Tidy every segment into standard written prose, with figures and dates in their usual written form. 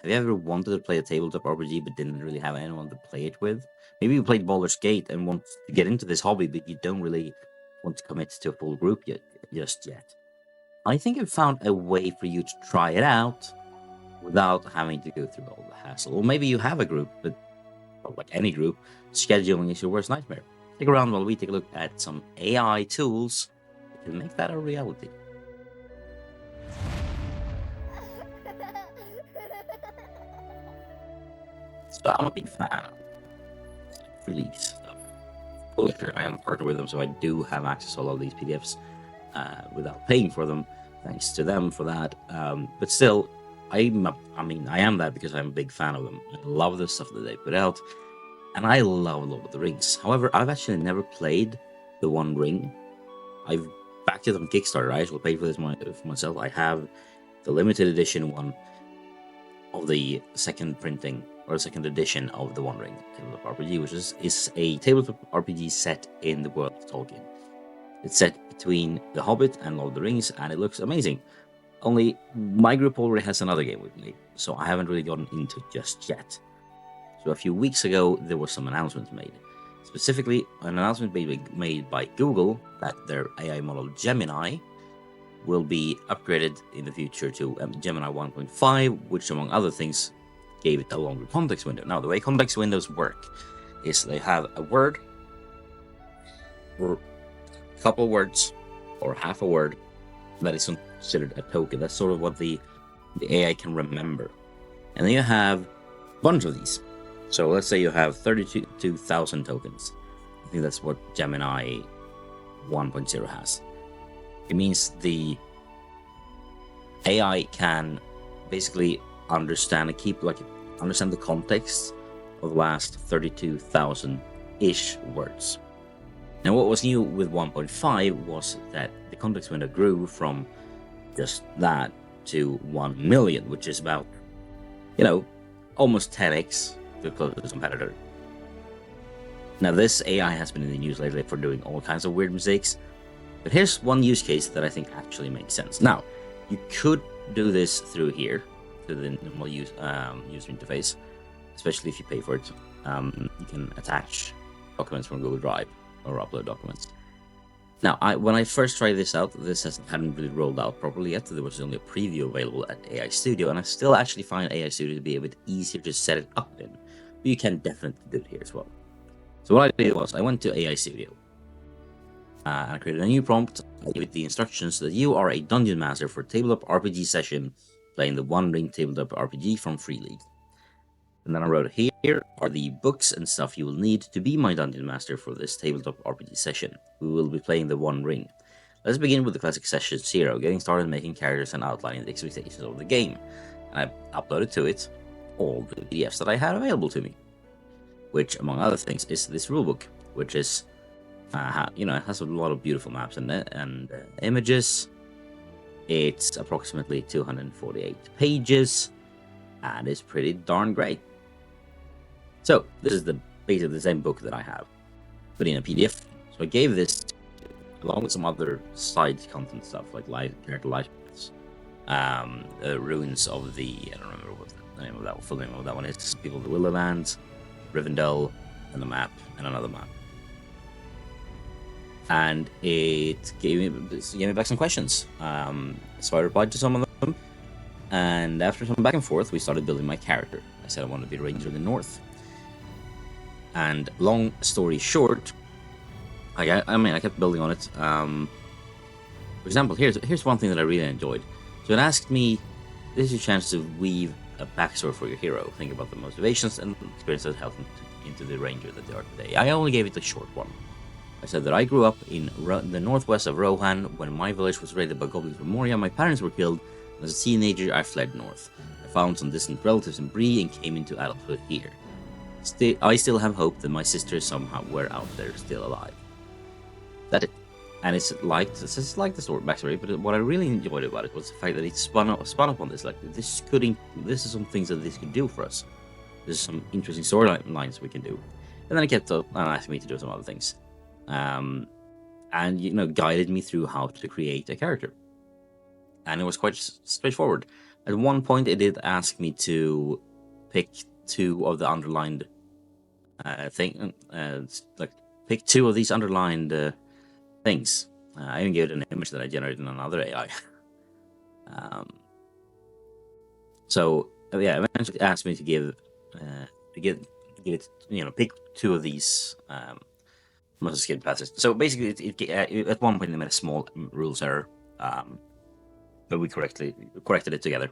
Have you ever wanted to play a tabletop RPG but didn't really have anyone to play it with? Maybe you played Baldur's Gate and want to get into this hobby, but you don't really want to commit to a full group just yet. I think I've found a way for you to try it out without having to go through all the hassle. Or maybe you have a group, but like any group, scheduling is your worst nightmare. Stick around while we take a look at some AI tools that can make that a reality. So I'm a big fan of release stuff. Publisher, I am partnered with them, so I do have access to all of these PDFs without paying for them. Thanks to them for that. But still, I am that because I'm a big fan of them. I love the stuff that they put out, and I love Lord of the Rings. However, I've actually never played the One Ring. I've backed it on Kickstarter. I actually paid for this for myself. I have the limited edition one of the second printing or second edition of the One Ring Tabletop RPG, which is a tabletop RPG set in the world of Tolkien. It's set between The Hobbit and Lord of the Rings, and it looks amazing. Only my group already has another game with me, so I haven't really gotten into it just yet. So a few weeks ago, there were some announcements made. Specifically, an announcement made by Google that their AI model Gemini will be upgraded in the future to Gemini 1.5, which among other things gave it a longer context window. Now, the way context windows work is they have a word, or a couple of words, or half a word that is considered a token. That's sort of what the AI can remember. And then you have a bunch of these. So let's say you have 32,000 tokens. I think that's what Gemini 1.0 has. It means the AI can basically understand the context of the last 32,000-ish words. Now, what was new with 1.5 was that the context window grew from just that to 1 million, which is about, almost 10x the closest competitor. Now, this AI has been in the news lately for doing all kinds of weird mistakes, but here's one use case that I think actually makes sense. Now, you could do this through here, through the normal user interface, especially if you pay for it. You can attach documents from Google Drive or upload documents. Now, when I first tried this out, this hadn't really rolled out properly yet. There was only a preview available at AI Studio, and I still actually find AI Studio to be a bit easier to set it up in. But you can definitely do it here as well. So what I did was I went to AI Studio, and I created a new prompt. I gave it the instructions that you are a dungeon master for a tabletop RPG session playing the One Ring Tabletop RPG from Free League. And then I wrote, here are the books and stuff you will need to be my dungeon master for this tabletop RPG session. We will be playing the One Ring. Let's begin with the classic session 0, getting started making characters and outlining the expectations of the game. And I uploaded to it all the PDFs that I had available to me, which, among other things, is this rulebook, which is, it has a lot of beautiful maps and images. It's approximately 248 pages, and it's pretty darn great. So this is basically the same book that I have, but in a PDF. So I gave this, along with some other side content stuff like character life ruins of the, I don't remember what the name of that full name of that one is. People of the Willowlands, Rivendell, and a map, and another map. And it gave me back some questions. So I replied to some of them, and after some back and forth, we started building my character. I said I wanted to be a ranger in the north. And long story short, I kept building on it. For example, here's one thing that I really enjoyed. So it asked me, this is your chance to weave a backstory for your hero. Think about the motivations and experiences that helped him into the ranger that they are today. I only gave it a short one. I said that I grew up in the northwest of Rohan when my village was raided by goblins from Moria. My parents were killed. As a teenager, I fled north. I found some distant relatives in Bree and came into adulthood here. I still have hope that my sisters somehow were out there still alive. That's it. And it's like the story backstory, but what I really enjoyed about it was the fact that it spun up on this. Like this is some things that this could do for us. There's some interesting storylines we can do. And then it kept asking me to do some other things, and guided me through how to create a character. And it was quite straightforward. At one point, it did ask me to pick two of the underlined like pick two of these underlined things. I even gave it an image that I generated in another AI. So yeah, eventually it asked me to give it, pick two of these must skip passes. So basically, at one point it made a small rules error, but we corrected it together.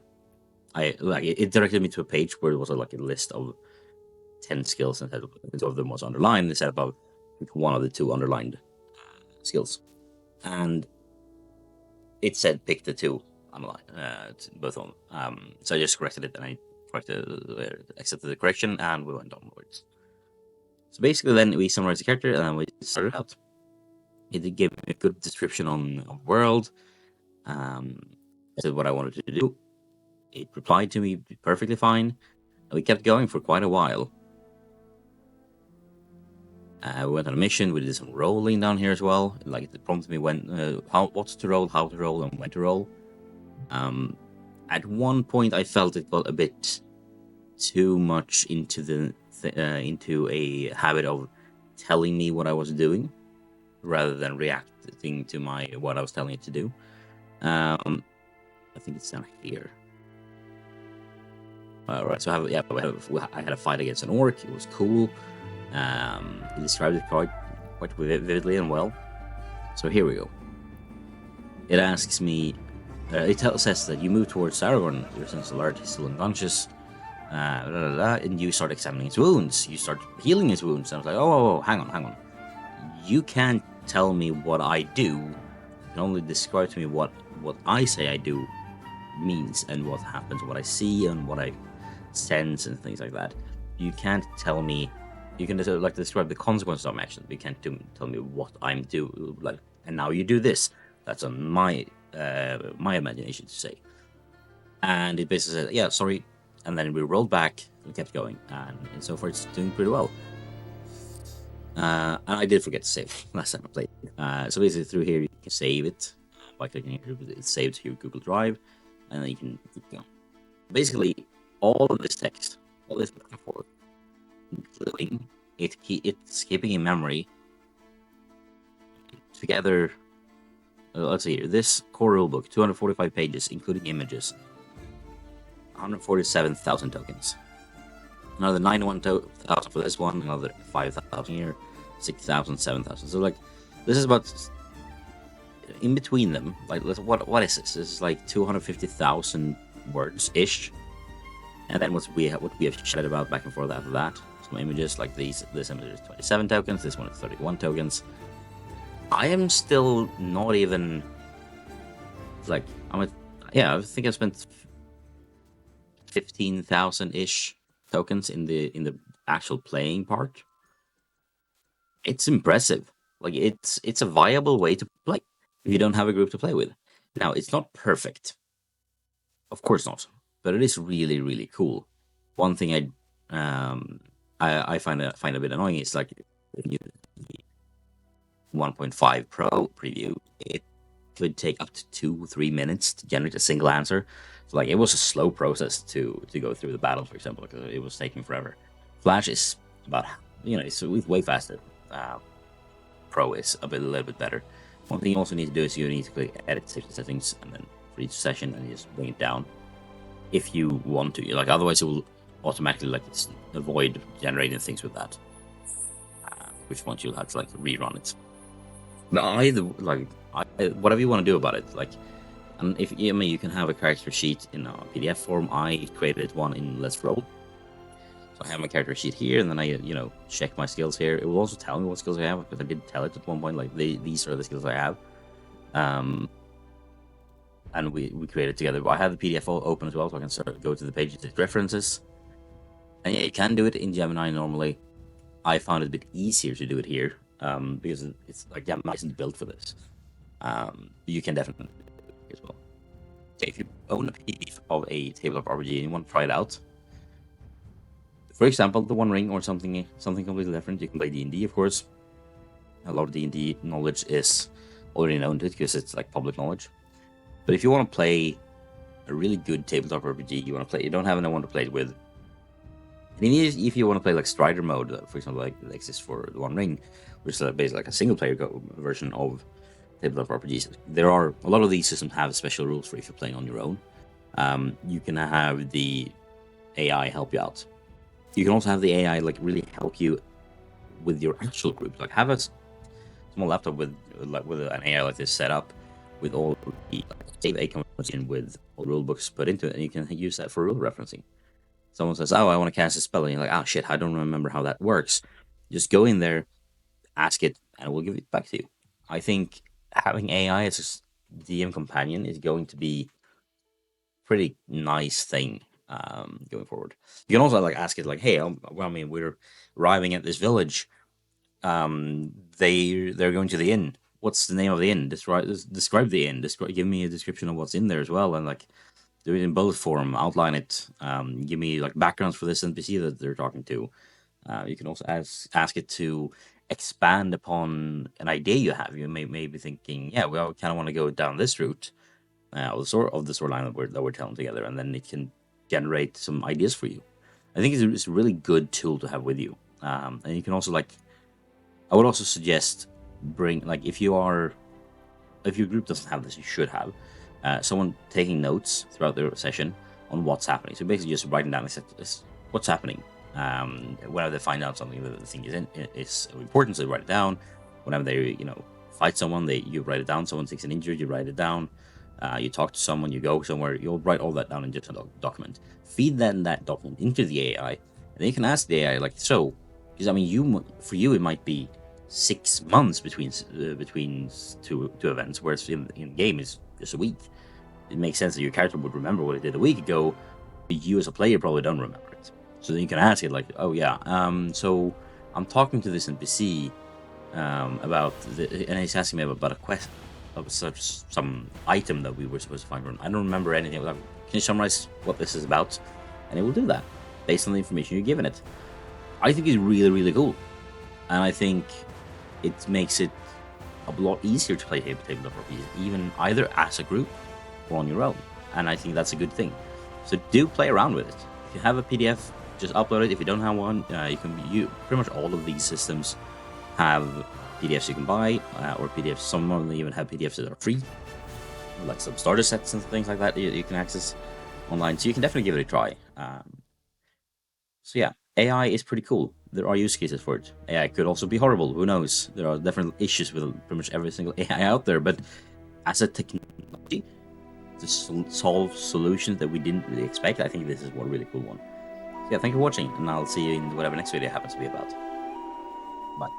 It directed me to a page where it was like a list of 10 skills, and two of them was underlined instead of one of the two underlined skills, and it said pick the two underlined, both of them. So I just corrected it, and I accepted the correction, and we went onwards. So basically, then we summarized the character, and then we started out. It gave me a good description on the world. I said what I wanted to do. It replied to me perfectly fine, and we kept going for quite a while. We went on a mission. We did some rolling down here as well. Like it prompted me what to roll, how to roll, and when to roll. At one point, I felt it got a bit too much into a habit of telling me what I was doing, rather than reacting to what I was telling it to do. I think it's down here. Right, so I had a fight against an orc. It was cool. He described it quite vividly and well. So here we go. It asks me. It says that you move towards Aragorn. Your sense alert. He's still unconscious. And you start examining his wounds. You start healing his wounds. And I was like, oh, hang on. You can't tell me what I do. You can only describe to me what I say I do means, and what happens, what I see, and what I sense, and things like that. You can't tell me. You can describe the consequences of my actions. You can't tell me what I'm doing. And now you do this. That's on my imagination to say. And it basically said, yeah, sorry. And then we rolled back and kept going. And so far, it's doing pretty well. And I did forget to save last time I played. So basically, through here, you can save it by clicking here. It's saved to your Google Drive, and then you can keep going. Basically, all of this text, all this back and forth, including it's keeping in memory together. Let's see here. This core rulebook, 245 pages, including images, 147,000 tokens. Another 91,000 for this one. Another 5,000 here. 6,000, 7,000. So this is about in between them. What is this? This is 250,000 words ish. And then what we have chatted about back and forth after that. Some images like these. This image is 27 tokens. This one is 31 tokens. I am still not even I think I spent 15,000 ish tokens in the actual playing part. It's impressive. It's a viable way to play if you don't have a group to play with. Now, it's not perfect, of course not, but it is really, really cool. One thing I find a bit annoying is when you 1.5 Pro preview, it could take up to 2-3 minutes to generate a single answer. So it was a slow process to go through the battle, for example, because it was taking forever. Flash is about it's way faster. Pro is a little bit better. One thing you also need to do is you need to click edit safety settings, and then for each session, and you just bring it down if you want to. Otherwise, it will automatically avoid generating things with that. Which once you'll have to rerun it. But whatever you want to do about it, and if you can have a character sheet in a PDF form. I created one in Let's Roll. So I have my character sheet here, and then I check my skills here. It will also tell me what skills I have, because I did tell it at one point. These are the skills I have. And we created together. I have the PDF open as well, so I can go to the page that references. And yeah, you can do it in Gemini normally. I found it a bit easier to do it here, because it's Gemini isn't built for this. You can definitely do it as well. So if you own a PDF of a Tabletop RPG and you want to try it out, for example, the One Ring or something completely different, you can play D&D, of course. A lot of D&D knowledge is already known to it because it's public knowledge. But if you want to play a really good tabletop RPG you want to play, you don't have anyone to play it with. And if you want to play like Strider mode, for example, like that exists for the One Ring, which is basically like a single player version of tabletop RPGs, there are a lot of these systems have special rules for if you're playing on your own. You can have the AI help you out. You can also have the AI like really help you with your actual group. Like have a small laptop with an AI like this set up with all the save A comes in with all rule books put into it, and you can use that for rule referencing. Someone says, "Oh, I want to cast a spell," and you're like, "Oh shit, I don't remember how that works." Just go in there, ask it, and it will give it back to you. I think having AI as a DM companion is going to be a pretty nice thing going forward. You can also like ask it, like, "Hey, we're arriving at this village. They're going to the inn. What's the name of the inn? Describe the inn. Give me a description of what's in there as well, and like do it in bullet form. Outline it. Give me like backgrounds for this NPC that they're talking to. You can also ask it to expand upon an idea you have. You may be thinking, yeah, well, I kind of want to go down this route of the storyline that we're telling together, and then it can generate some ideas for you. I think it's a really good tool to have with you, and you can also like. I would also suggest bring like if your group doesn't have this, you should have someone taking notes throughout the session on what's happening. So basically, just writing down what's happening. Whenever they find out something that they think is important, so they write it down. Whenever they fight someone, you write it down. Someone takes an injury, you write it down. You talk to someone, you go somewhere, you'll write all that down in just a document. Feed that document into the AI, and then you can ask the AI like, so, because I mean, for you it might be 6 months between two events, whereas in the game is just a week. It makes sense that your character would remember what it did a week ago, but you as a player probably don't remember it. So then you can ask it like, oh yeah, so I'm talking to this NPC about and he's asking me about a quest of some item that we were supposed to find from. I don't remember anything. Can you summarize what this is about? And it will do that based on the information you're giving it. I think it's really, really cool, and I think it makes it a lot easier to play tabletop RPGs, even either as a group or on your own. And I think that's a good thing. So do play around with it. If you have a PDF, just upload it. If you don't have one, you pretty much all of these systems have PDFs you can buy, or PDFs. Some of them even have PDFs that are free, like some starter sets and things like that you can access online. So you can definitely give it a try. So yeah, AI is pretty cool. There are use cases for it. AI could also be horrible. Who knows? There are different issues with pretty much every single AI out there. But as a technology to solve solutions that we didn't really expect, I think this is one really cool one. So yeah, thank you for watching, and I'll see you in whatever next video happens to be about. Bye.